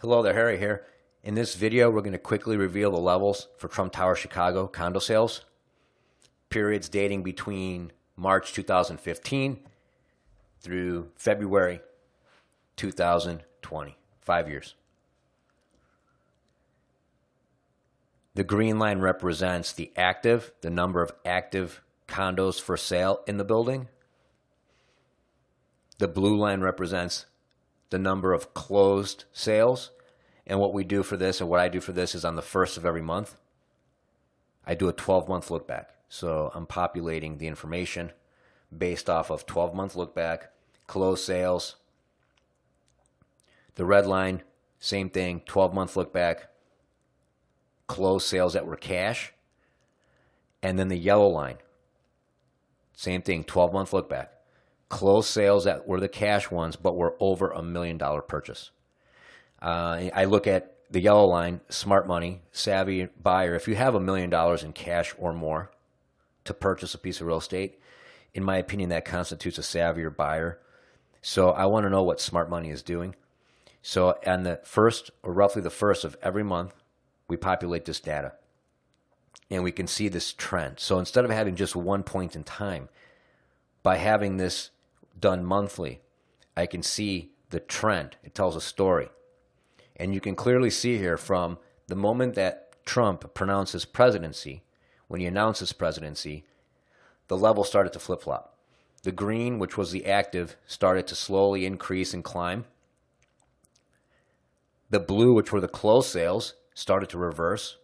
Hello there, Harry here. In this video, we're going to quickly reveal the levels for Trump Tower Chicago condo sales, periods dating between March 2015 through February 2020, 5 years. The green line represents the number of active condos for sale in the building. The blue line represents the number of closed sales. And what we do for this, and what I do for this, is on the first of every month, I do a 12-month look back. So I'm populating the information based off of 12-month look back, closed sales. The red line, same thing, 12-month look back, closed sales that were cash. And then the yellow line, same thing, 12-month look back, closed sales that were the cash ones but were over $1 million purchase. I look at the yellow line, smart money, savvy buyer. If you have $1 million in cash or more to purchase a piece of real estate, in my opinion, that constitutes a savvier buyer. So I want to know what smart money is doing. So on the first, or roughly the first of every month, we populate this data. And we can see this trend. So instead of having just one point in time, by having this done monthly, I can see the trend. It tells a story. And you can clearly see here from the moment that Trump pronounced his presidency, when he announced his presidency, the level started to flip-flop. The green, which was the active, started to slowly increase and climb. The blue, which were the closed sales, started to reverse.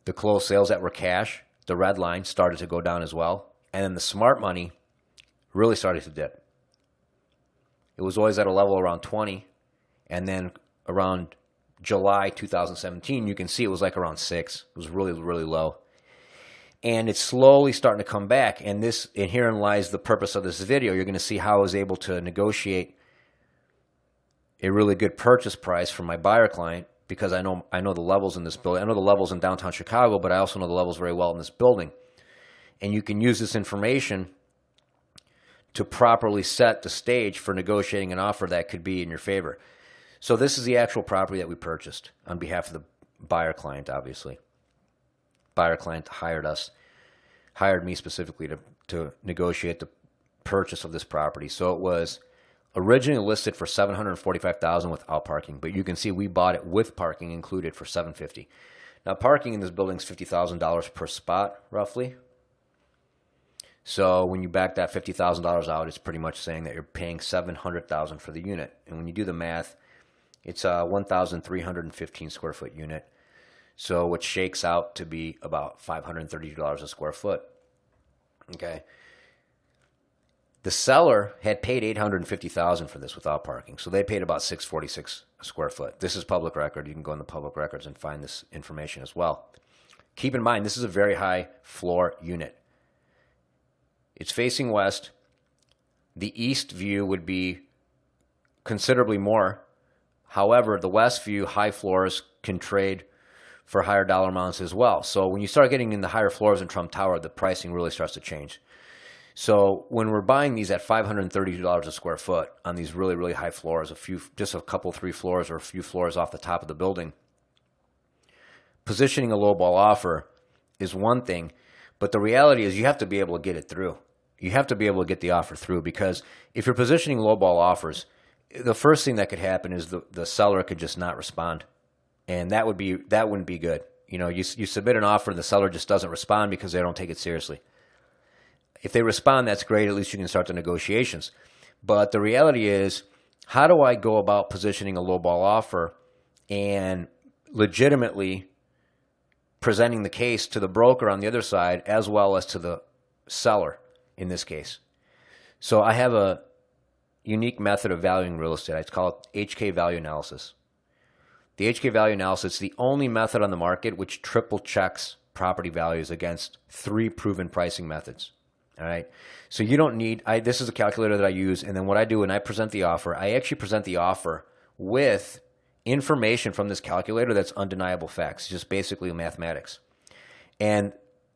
The closed sales that were cash, the red line, started to go down as well. And then the smart money really started to dip. It was always at a level around 20, and then around July 2017, you can see it was like around 6. It was really, really low. And it's slowly starting to come back, and herein lies the purpose of this video. You're going to see how I was able to negotiate a really good purchase price for my buyer client, because I know the levels in this building. I know the levels in downtown Chicago, but I also know the levels very well in this building. And you can use this information to properly set the stage for negotiating an offer that could be in your favor. So this is the actual property that we purchased on behalf of the buyer client, obviously. Buyer client hired me specifically to negotiate the purchase of this property. So it was originally listed for $745,000 without parking, but you can see we bought it with parking included for $750,000. Now parking in this building is $50,000 per spot, roughly. So when you back that $50,000 out, it's pretty much saying that you're paying $700,000 for the unit. And when you do the math, it's a 1,315 square foot unit. So which shakes out to be about $532 a square foot. Okay. The seller had paid $850,000 for this without parking. So they paid about $646 a square foot. This is public record. You can go in the public records and find this information as well. Keep in mind, this is a very high floor unit. It's facing west. The east view would be considerably more. However, the west view, high floors, can trade for higher dollar amounts as well. So when you start getting in the higher floors in Trump Tower, the pricing really starts to change. So when we're buying these at $532 a square foot on these really, really high floors, just a couple, 3 floors or a few floors off the top of the building, positioning a lowball offer is one thing, but the reality is you have to be able to get it through. You have to be able to get the offer through, because if you're positioning lowball offers, the first thing that could happen is the seller could just not respond, and that wouldn't be good. You know, you submit an offer and the seller just doesn't respond because they don't take it seriously. If they respond, that's great. At least you can start the negotiations. But the reality is, how do I go about positioning a lowball offer and legitimately presenting the case to the broker on the other side as well as to the seller in this case? So I have a unique method of valuing real estate. I call it HK value analysis. The HK value analysis is the only method on the market which triple checks property values against 3 proven pricing methods. All right. So you don't need, this is a calculator that I use. And then what I do when I present the offer, I actually present the offer with information from this calculator that's undeniable facts, just basically mathematics. And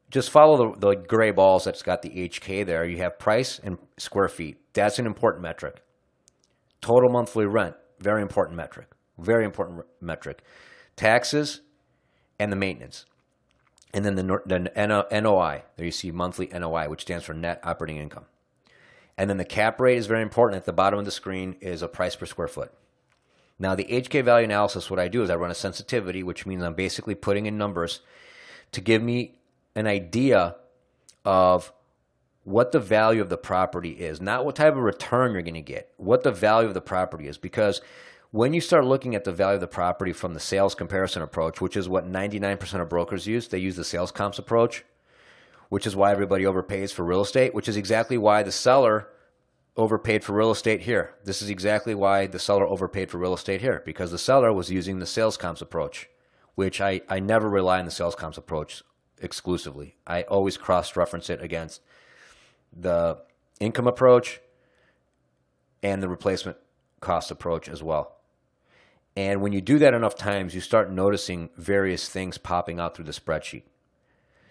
just follow the gray balls that's got the HK there. You have price and square feet. That's an important metric. Total monthly rent, very important metric. Very important metric. Taxes and the maintenance. And then the NOI. There you see monthly NOI, which stands for net operating income. And then the cap rate is very important. At the bottom of the screen is a price per square foot. Now, the HK value analysis, what I do is I run a sensitivity, which means I'm basically putting in numbers to give me an idea of what the value of the property is, not what type of return you're going to get, what the value of the property is. Because when you start looking at the value of the property from the sales comparison approach, which is what 99% of brokers use, they use the sales comps approach, which is why everybody overpays for real estate, which is exactly why the seller overpaid for real estate here. This is exactly why the seller overpaid for real estate here, because the seller was using the sales comps approach, which I never rely on the sales comps approach exclusively. I always cross-reference it against the income approach and the replacement cost approach as well. And when you do that enough times, you start noticing various things popping out through the spreadsheet.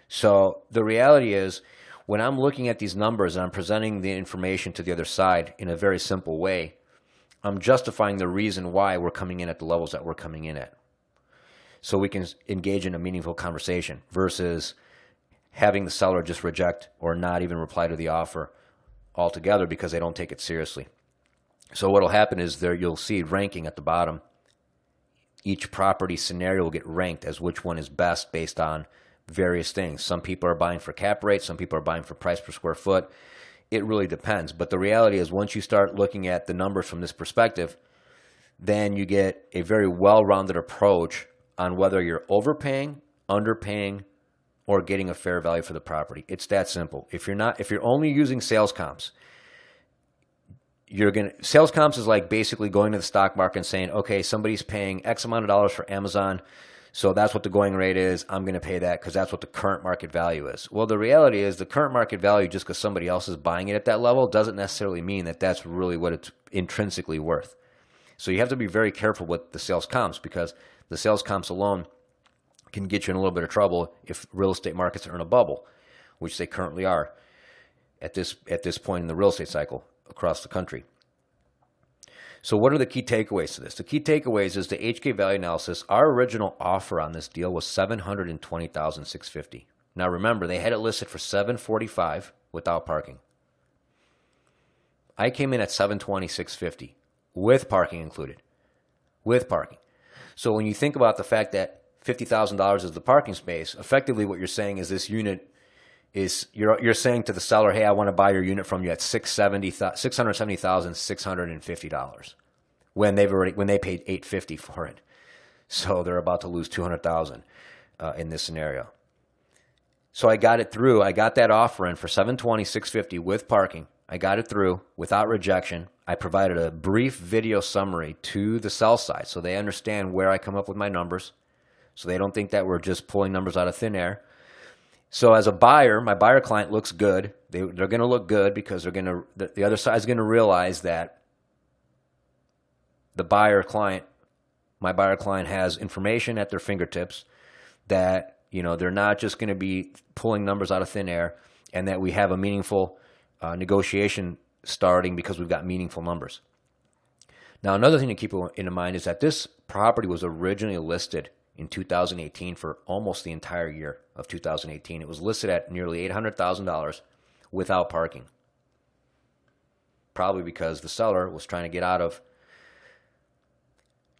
So the reality is, when I'm looking at these numbers and I'm presenting the information to the other side in a very simple way, I'm justifying the reason why we're coming in at the levels that we're coming in at. So we can engage in a meaningful conversation versus having the seller just reject or not even reply to the offer altogether because they don't take it seriously. So what will happen is there you'll see ranking at the bottom. Each property scenario will get ranked as which one is best based on various things. Some people are buying for cap rate. Some people are buying for price per square foot. It really depends. But the reality is once you start looking at the numbers from this perspective, then you get a very well-rounded approach on whether you're overpaying, underpaying, or getting a fair value for the property. It's that simple. If you're only using sales comps, sales comps is like basically going to the stock market and saying, okay, somebody's paying X amount of dollars for Amazon, so that's what the going rate is. I'm going to pay that because that's what the current market value is. Well, the reality is the current market value, just because somebody else is buying it at that level, doesn't necessarily mean that that's really what it's intrinsically worth. So you have to be very careful with the sales comps, because the sales comps alone can get you in a little bit of trouble if real estate markets are in a bubble, which they currently are at this point in the real estate cycle across the country. So what are the key takeaways to this? The key takeaways is the HK value analysis. Our original offer on this deal was $720,650. Now remember, they had it listed for $745,000 without parking. I came in at $720,650 with parking included. With parking. So when you think about the fact that $50,000 is the parking space, effectively what you're saying is this unit is, you're saying to the seller, hey, I want to buy your unit from you at $670,650 when they paid $850 for it. So they're about to lose $200,000 in this scenario. So I got it through. I got that offer in for $720,650 with parking. I got it through without rejection. I provided a brief video summary to the sell side so they understand where I come up with my numbers, so they don't think that we're just pulling numbers out of thin air. So as a buyer, my buyer client looks good. They're going to look good because the other side is going to realize that my buyer client has information at their fingertips, that they're not just going to be pulling numbers out of thin air, and that we have a meaningful negotiation starting because we've got meaningful numbers. Now, another thing to keep in mind is that this property was originally listed in 2018 for almost the entire year of 2018. It was listed at nearly $800,000 without parking. Probably because the seller was trying to get out of,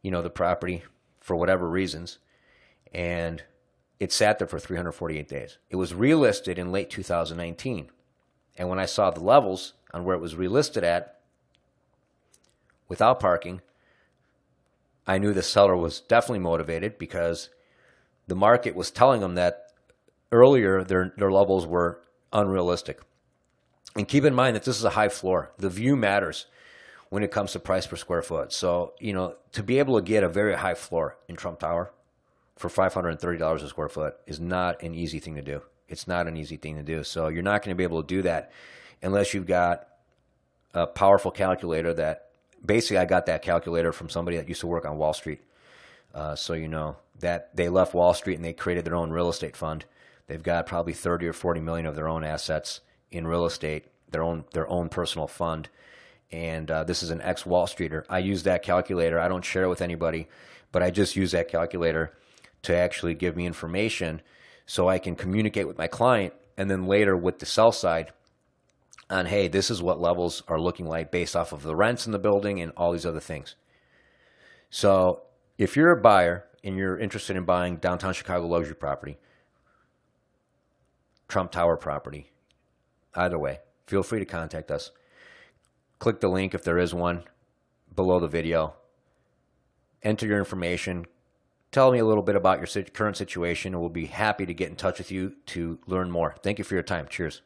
the property for whatever reasons, and it sat there for 348 days. It was relisted in late 2019, and when I saw the levels on where it was relisted at without parking, I knew the seller was definitely motivated, because the market was telling them that earlier their levels were unrealistic. And keep in mind that this is a high floor. The view matters when it comes to price per square foot. So, to be able to get a very high floor in Trump Tower for $530 a square foot is not an easy thing to do. It's not an easy thing to do. So you're not going to be able to do that unless you've got a powerful calculator that, basically, I got that calculator from somebody that used to work on Wall Street. So you know that they left Wall Street and they created their own real estate fund. They've got probably 30 or 40 million of their own assets in real estate, their own personal fund, and this is an ex-Wall Streeter. I use that calculator. I don't share it with anybody, but I just use that calculator to actually give me information so I can communicate with my client and then later with the sell side on, hey, this is what levels are looking like based off of the rents in the building and all these other things. So if you're a buyer and you're interested in buying downtown Chicago luxury property, Trump Tower property, either way, feel free to contact us. Click the link if there is one below the video. Enter your information. Tell me a little bit about your current situation, and we'll be happy to get in touch with you to learn more. Thank you for your time. Cheers.